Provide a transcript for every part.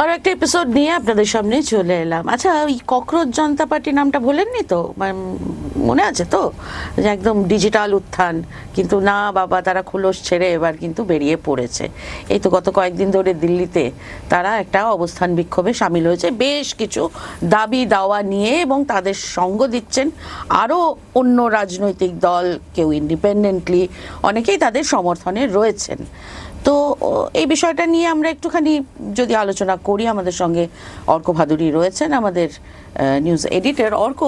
আর একটা এপিসোড নিয়ে আপনাদের সামনে চলে এলাম। আচ্ছা, ওই ককরোচ জনতা পার্টি নামটা ভোলেননি তো? মনে আছে তো যে একদম ডিজিটাল উত্থান, কিন্তু না বাবা, তারা খোলস ছেড়ে এবার কিন্তু বেরিয়ে পড়েছে। এই তো গত কয়েকদিন ধরে দিল্লিতে তারা একটা অবস্থান বিক্ষোভে সামিল হয়েছে বেশ কিছু দাবি দাওয়া নিয়ে, এবং তাদের সঙ্গ দিচ্ছেন আরও অন্য রাজনৈতিক দল, কেউ ইন্ডিপেন্ডেন্টলি, অনেকেই তাদের সমর্থনে রয়েছেন। তো এই বিষয়টা নিয়ে আমরা একটুখানি যদি আলোচনা করি, আমাদের সঙ্গে অর্ক ভাদুরী রয়েছেন, আমাদের নিউজ এডিটর। অর্ক,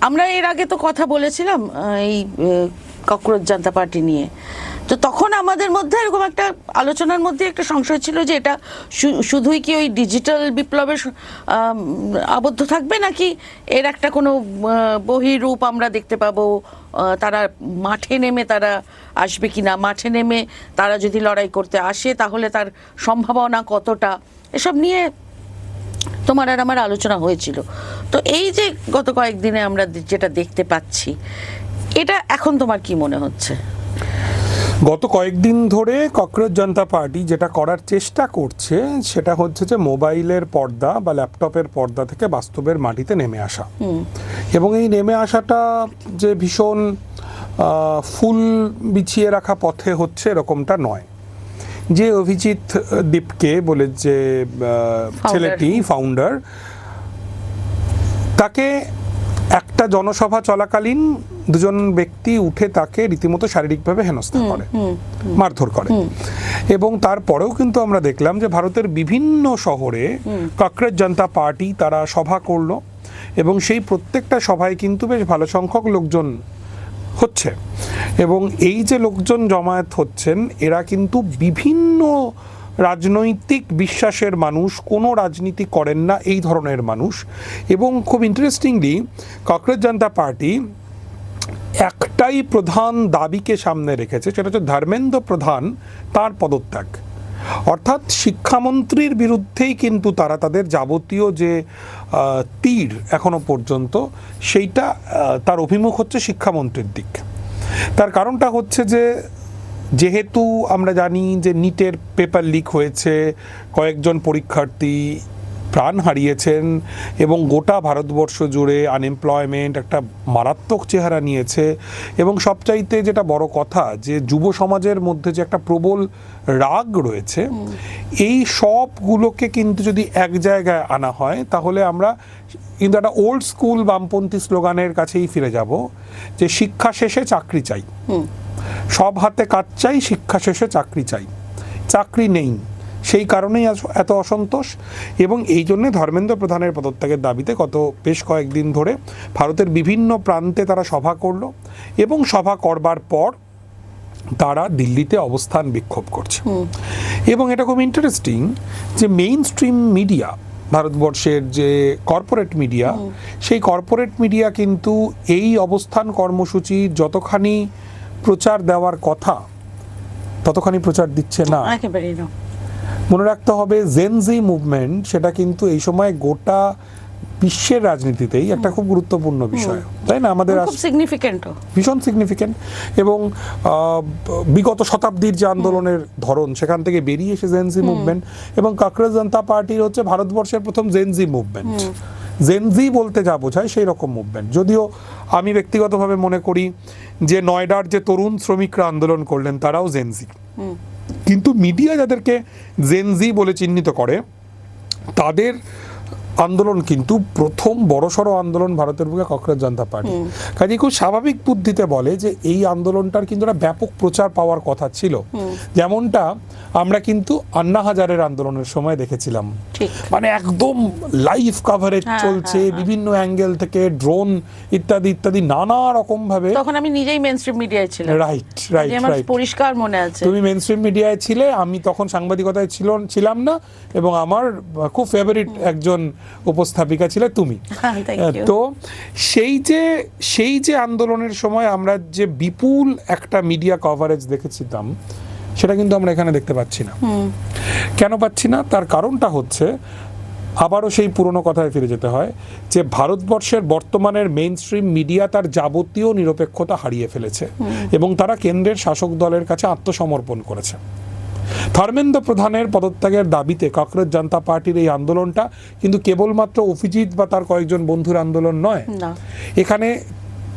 আমরা এর আগে তো কথা বলেছিলাম এই ককরোচ জনতা পার্টি নিয়ে, তো তখন আমাদের মধ্যে এরকম একটা আলোচনার মধ্যে একটা সংশয় ছিল যে এটা শুধুই কি ওই ডিজিটাল বিপ্লবের আবদ্ধ থাকবে, নাকি এর একটা কোনো বহিরূপ আমরা দেখতে পাবো, তারা মাঠে নেমে তারা আসবে কিনা, মাঠে নেমে তারা যদি লড়াই করতে আসে তাহলে তার সম্ভাবনা কতটা, এসব নিয়ে তোমার আর আমার আলোচনা হয়েছিল। তো এই যে গত কয়েকদিনে আমরা যেটা দেখতে পাচ্ছি, এটা এখন তোমার কি মনে হচ্ছে? গত কয়েকদিন ধরে ককরোচ জনতা পার্টি যেটা করার চেষ্টা করছে সেটা হচ্ছে যে মোবাইলের পর্দা বা ল্যাপটপের পর্দা থেকে বাস্তবের মাটিতে নেমে আসা, এবং এই নেমে আসাটা যে ভীষণ ফুল বিছিয়ে রাখা পথে হচ্ছে এরকমটা নয়। যে অভিজিৎ দীপকে বলে যে ছেলেটি ফাউন্ডার, তাকে একটা জনসভা চলাকালীন দুজন ব্যক্তি উঠে তাকে রীতিমতো শারীরিকভাবে হেনস্থা করে, মারধর করে, এবং তারপরেও কিন্তু আমরা দেখলাম যে ভারতের বিভিন্ন শহরে ককরোচ জনতা পার্টি তারা সভা করলো, এবং সেই প্রত্যেকটা সভায় কিন্তু বেশ ভালো সংখ্যক লোকজন হচ্ছে। এবং এই যে লোকজন জমায়েত হচ্ছেন, এরা কিন্তু বিভিন্ন রাজনৈতিক বিশ্বাসের মানুষ, কোনো রাজনীতি করেন না এই ধরনের মানুষ। এবং খুব ইন্টারেস্টিংলি ককরোচ জনতা পার্টি একটাই প্রধান দাবিকে সামনে রেখেছে, সেটা হচ্ছে ধর্মেন্দ্র প্রধান তার পদত্যাগ। অর্থাৎ শিক্ষামন্ত্রীর বিরুদ্ধেই কিন্তু তারা তাদের যাবতীয় যে তীর এখনো পর্যন্ত, সেইটা তার অভিমুখ হচ্ছে শিক্ষামন্ত্রীর দিক। তার কারণটা হচ্ছে যে যেহেতু আমরা জানি যে নিটের পেপার লিক হয়েছে, কয়েকজন পরীক্ষার্থী প্রাণ হারিয়েছেন, এবং গোটা ভারতবর্ষ জুড়ে আনএমপ্লয়মেন্ট একটা মারাত্মক চেহারা নিয়েছে, এবং সবচাইতে যেটা বড় কথা যে যুব সমাজের মধ্যে যে একটা প্রবল রাগ রয়েছে, এই সবগুলোকে কিন্তু যদি এক জায়গায় আনা হয় তাহলে আমরা কিন্তু একটা ওল্ড স্কুল বামপন্থী স্লোগানের কাছেই ফিরে যাব, যে শিক্ষা শেষে চাকরি চাই, সব হাতে কাজ চাই, শিক্ষা শেষে চাকরি চাই। চাকরি নেই, সেই কারণেই এত অসন্তোষ। এবং এই জন্যে ধর্মেন্দ্র প্রধানের পদত্যাগের দাবিতে গত বেশ কয়েকদিন ধরে ভারতের বিভিন্ন প্রান্তে তারা সভা করলো, এবং সভা করবার পর তারা দিল্লিতে অবস্থান বিক্ষোভ করছে। এবং এটা খুব ইন্টারেস্টিং যে মেইন স্ট্রিম মিডিয়া, ভারতবর্ষের যে কর্পোরেট মিডিয়া, সেই কর্পোরেট মিডিয়া কিন্তু এই অবস্থান কর্মসূচি যতখানি প্রচার দেওয়ার কথা ততখানি প্রচার দিচ্ছে না। মনে রাখতে হবে জেনজি মুভমেন্ট, সেটা কিন্তু এই সময় গোটা বিশ্বের রাজনীতিতেই একটা খুব গুরুত্বপূর্ণ বিষয়, তাই না? আমাদের ভীষণ সিগনিফিকেন্ট। এবং বিগত শতাব্দীর যে আন্দোলনের ধরন, সেখান থেকে বেরিয়ে এসে জেনজি মুভমেন্ট, এবং ককরোচ জনতা পার্টির হচ্ছে ভারতবর্ষের প্রথম জেনজি মুভমেন্ট। জেনজি বলতে যা বোঝায় সেই রকম মুভমেন্ট। যদিও আমি ব্যক্তিগতভাবে মনে করি যে নয়ডার যে তরুণ শ্রমিকরা আন্দোলন করলেন তারাও জেনজি, কিন্তু মিডিয়া যাদেরকে জেনজি বলে চিহ্নিত করে তাদের আন্দোলন কিন্তু প্রথম বড়সড় আন্দোলন ভারতের বুকে ককরোচ জনতা পার্টি। কাজে খুব স্বাভাবিক বুদ্ধিতে বলে যে এই আন্দোলনটার কিন্তু একটা ব্যাপক প্রচার পাওয়ার কথা ছিল, যেমনটা আমরা কিন্তু আন্না হাজারের আন্দোলনের সময় দেখেছিলাম। মানে একদম লাইভ কাভারেজ চলছে, বিভিন্ন অ্যাঙ্গেল থেকে ড্রোন ইত্যাদি ইত্যাদি নানা রকম ভাবে। তখন আমি নিজেই মেইনস্ট্রিম মিডিয়ায় ছিলাম। রাইট রাইট রাইট, পরিষ্কার মনে আছে। তুমি মেইনস্ট্রিম মিডিয়ায় ছিলে, আমি তখন সাংবাদিকতায় ছিলাম না, এবং আমার খুব ফেভারিট একজন উপস্থাপিকা ছিলে তুমি। তো সেই যে আন্দোলনের সময় আমরা যে বিপুল একটা মিডিয়া কভারেজ দেখেছিলাম, সেটা কিন্তু আমরা এখানে দেখতে পাচ্ছি না। কেন পাচ্ছি না? তার কারণটা হচ্ছে আবারও সেই পুরনো কথায় ফিরে যেতে হয় যে ভারতবর্ষের বর্তমানের মেইন স্ট্রিম মিডিয়া তার যাবতীয় নিরপেক্ষতা হারিয়ে ফেলেছে, এবং তারা কেন্দ্রের শাসক দলের কাছে আত্মসমর্পণ করেছে। ধর্মেন্দ্র প্রধানের পদত্যাগের দাবিতে ককরোচ জনতা পার্টির এই আন্দোলনটা কিন্তু কেবলমাত্র অভিজিৎ বা তার কয়েকজন বন্ধুর আন্দোলন নয়, এখানে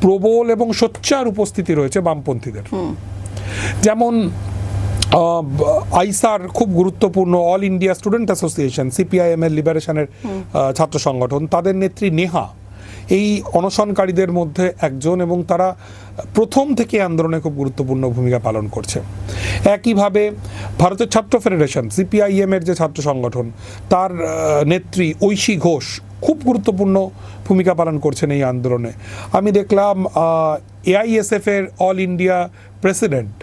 প্রবল এবং সোচ্চার উপস্থিতি রয়েছে বামপন্থীদের। যেমন আইসার খুব গুরুত্বপূর্ণ all India student association, CPIM এর লিবারেশনের ছাত্র সংগঠন, তাদের নেত্রী নেহা এই অনশনকারীদের মধ্যে একজন, এবং তারা প্রথম থেকে আন্দোলনে খুব গুরুত্বপূর্ণ ভূমিকা পালন করছে। একইভাবে ভারতের ছাত্র ফেডারেশন, সিপিআইএম এর যে ছাত্র সংগঠন, তার নেত্রী ঐশী ঘোষ খুব গুরুত্বপূর্ণ ভূমিকা পালন করছেন এই আন্দোলনে। আমি দেখলাম এআইএসএফ এর অল ইন্ডিয়া প্রেসিডেন্ট,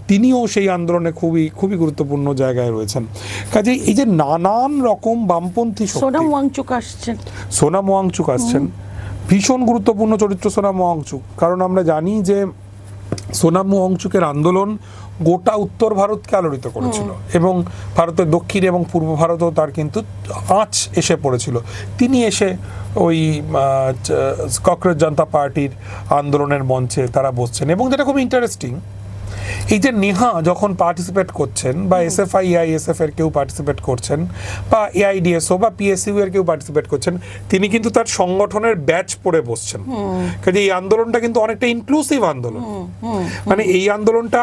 তিনিও সেই আন্দোলনে খুবই খুবই গুরুত্বপূর্ণ জায়গায় রয়েছেন। কাজে এই যে নানান রকম বামপন্থী শক্তি, সোনাম ওয়াংচুক আসছেন, ভীষণ গুরুত্বপূর্ণ চরিত্র সোনাম ওয়াংচুক। কারণ আমরা জানি যে সোনাম ওয়াংচুকের আন্দোলন গোটা উত্তর ভারতকে আলোড়িত করেছিল, এবং ভারতের দক্ষিণ এবং পূর্ব ভারতেও তার কিন্তু আঁচ এসে পড়েছিল। তিনি এসে ওই ককরোচ জনতা পার্টির আন্দোলনের মঞ্চে তারা বসছেন। এবং যেটা খুব ইন্টারেস্টিং, এই যে নেহা যখন পার্টিসিপেট করছেন, বা এসএফআই এআইএসএফ এর কেউ পার্টিসিপেট করছেন, বা এআইডিএসও বা পিএসইউ এর কেউ পার্টিসিপেট করছেন, তিনি কিন্তু তার সংগঠনের ব্যাচ পরে বসছেন। কাজে এই আন্দোলনটা কিন্তু অনেকটা ইনক্লুসিভ আন্দোলন। মানে এই আন্দোলনটা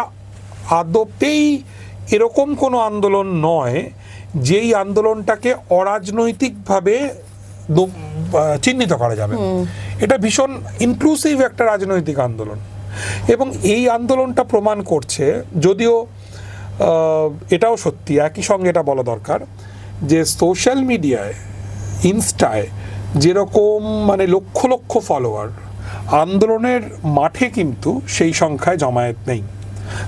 আদতেই এরকম কোনো আন্দোলন নয় যেই আন্দোলনটাকে অরাজনৈতিকভাবে চিহ্নিত করা যাবে। এটা ভীষণ ইনক্লুসিভ একটা রাজনৈতিক আন্দোলন, এবং এই আন্দোলনটা প্রমাণ করছে, যদিও এটাও সত্যি, একই সঙ্গে এটা বলা দরকার যে সোশ্যাল মিডিয়ায়, ইনস্টায় যেরকম মানে লক্ষ লক্ষ ফলোয়ার, আন্দোলনের মাঠে কিন্তু সেই সংখ্যায় জমায়েত নেই।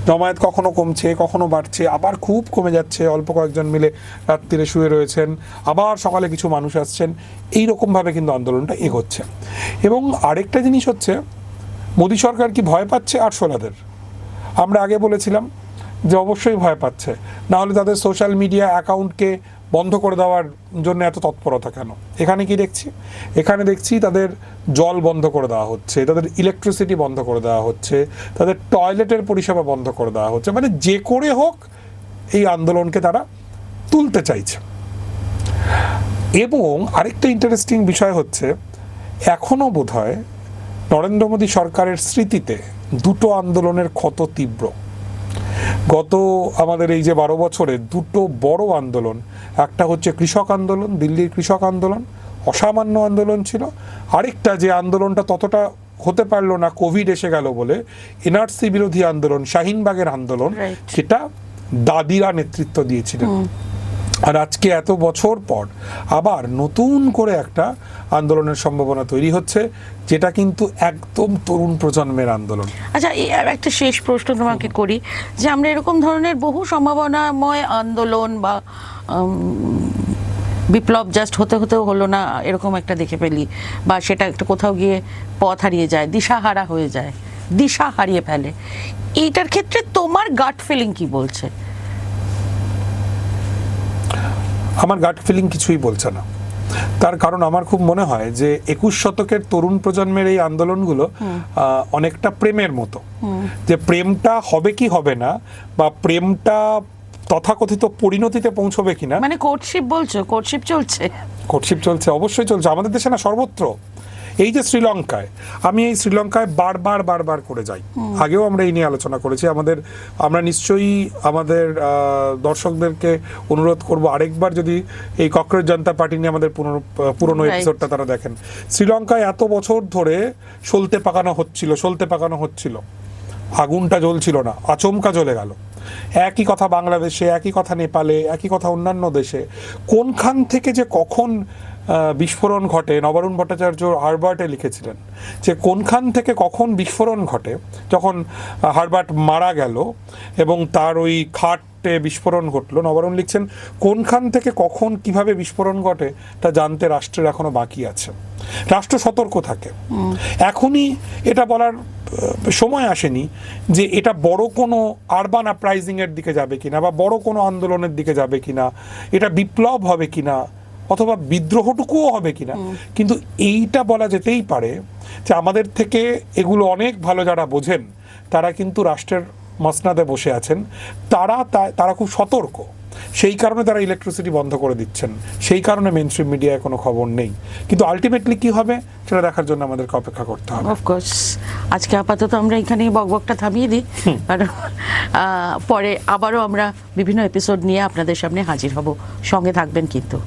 জমায়েত কখনো কমছে, কখনো বাড়ছে, আবার খুব কমে যাচ্ছে, অল্প কয়েকজন মিলে রাত্রিরে শুয়ে রয়েছেন, আবার সকালে কিছু মানুষ আসছেন, এইরকমভাবে কিন্তু আন্দোলনটা এগোচ্ছে। এবং আরেকটা জিনিস হচ্ছে, মোদী সরকার কি ভয় পাচ্ছে আরশোলাদের? আমরা আগে বলেছিলাম যে অবশ্যই ভয় পাচ্ছে, না হলে তাদের সোশ্যাল মিডিয়া অ্যাকাউন্টকে বন্ধ করে দেওয়ার জন্য এত তৎপরতা কেন? এখানে কি দেখছি? এখানে দেখছি তাদের জল বন্ধ করে দেওয়া হচ্ছে, তাদের ইলেকট্রিসিটি বন্ধ করে দেওয়া হচ্ছে, তাদের টয়লেটের পরিষেবা বন্ধ করে দেওয়া হচ্ছে। মানে যে করে হোক এই আন্দোলনকে তারা তুলতে চাইছে। এবং আরেকটা ইন্টারেস্টিং বিষয় হচ্ছে, এখনও বোধহয় নরেন্দ্র মোদী সরকারের স্মৃতিতে দুটো আন্দোলনের ক্ষত তীব্র। গত আমাদের এই যে 12 বছরে দুটো বড় আন্দোলন, একটা হচ্ছে কৃষক আন্দোলন, দিল্লির কৃষক আন্দোলন, অসামান্য আন্দোলন ছিল। আরেকটা যে আন্দোলনটা ততটা হতে পারলো না, কোভিড এসে গেল বলে, এনআরসি বিরোধী আন্দোলন, শাহিনবাগের আন্দোলন, সেটা দাদিরা নেতৃত্ব দিয়েছিলেন। আর আজকে এত বছর পর আবার নতুন করে একটা আন্দোলনের সম্ভাবনা তৈরি হচ্ছে, যেটা কিন্তু একদম তরুণ প্রজন্মের আন্দোলন। আচ্ছা, একটা শেষ প্রশ্ন তোমাকে করি, যে আমরা এরকম ধরনের বহু সম্ভাবনাময় আন্দোলন বা বিপ্লব জাস্ট হতে হতেও হলো না, এরকম একটা দেখে ফেলি, বা সেটা একটা কোথাও গিয়ে পথ হারিয়ে যায়, দিশাহারা হয়ে যায়, দিশা হারিয়ে ফেলে, এইটার ক্ষেত্রে তোমার গাট ফিলিং কি বলছে? আমার গাট ফিলিং কিছুই বলছে না। তার কারণ আমার খুব মনে হয় যে 21 শতকের তরুণ প্রজন্মের এই আন্দোলনগুলো অনেকটা প্রেমের মতো, যে প্রেমটা হবে কি হবে না, বা প্রেমটা তথাকথিত পরিণতিতে পৌঁছবে কিনা। মানে কোর্টশিপ বলছো? কোর্টশিপ চলছে? কোর্টশিপ চলছে, অবশ্যই চলছে, আমাদের দেশে না, সর্বত্র। এই যে শ্রীলঙ্কায়, আমি এই শ্রীলঙ্কায় বারবার করে যাই, আগেও আমরা এই নিয়ে আলোচনা করেছি। আমরা নিশ্চয়ই আমাদের দর্শকদেরকে অনুরোধ করব, আরেকবার যদি এই ককরোচ জনতা পার্টি নিয়ে আমাদের পুরনো এপিসোডটা তারা দেখেন। শ্রীলঙ্কায় এত বছর ধরে সলতে পাকানো হচ্ছিল, আগুনটা জ্বলছিল না, আচমকা জ্বলে গেল। একই কথা বাংলাদেশে, একই কথা নেপালে, একই কথা অন্যান্য দেশে। কোনখান থেকে যে কখন বিস্ফোরণ ঘটে, নবারুণ ভট্টাচার্য হারবার্টে লিখেছিলেন যে কোনখান থেকে কখন বিস্ফোরণ ঘটে, যখন হারবার্ট মারা গেল এবং তার ওই খাটে বিস্ফোরণ ঘটলো, নবারুণ লিখছেন কোনখান থেকে কখন কিভাবে বিস্ফোরণ ঘটে তা জানতে রাষ্ট্রের এখনো বাকি আছে। রাষ্ট্র সতর্ক থাকে। এখনই এটা বলার সময় আসেনি যে এটা বড় কোনো আরবান আপরাইজিং এর দিকে যাবে কিনা, বা বড় কোনো আন্দোলনের দিকে যাবে কিনা, এটা বিপ্লব হবে কিনা, অথবা বিদ্রোহটুকুও হবে কিনা। কিন্তু এইটা বলা যেতেই পারে যে আমাদের থেকে এগুলো অনেক ভালো যারা বোঝেন, তারা কিন্তু রাষ্ট্রের মসনাদে বসে আছেন, তারা খুব সতর্ক, সেই কারণে তারা ইলেকট্রিসিটি বন্ধ করে দিচ্ছেন, সেই কারণে মেইনস্ট্রিম মিডিয়ায় কোনো খবর নেই। কিন্তু আলটিমেটলি কি হবে সেটা দেখার জন্য আমাদেরকে অপেক্ষা করতে হবে। অফকোর্স আজকে আপাতত আমরা এখানেই বকবকটা থামিয়ে দিই, কারণ পরে আবারও আমরা বিভিন্ন এপিসোড নিয়ে আপনাদের সামনে হাজির হব। সঙ্গে থাকবেন কিন্তু।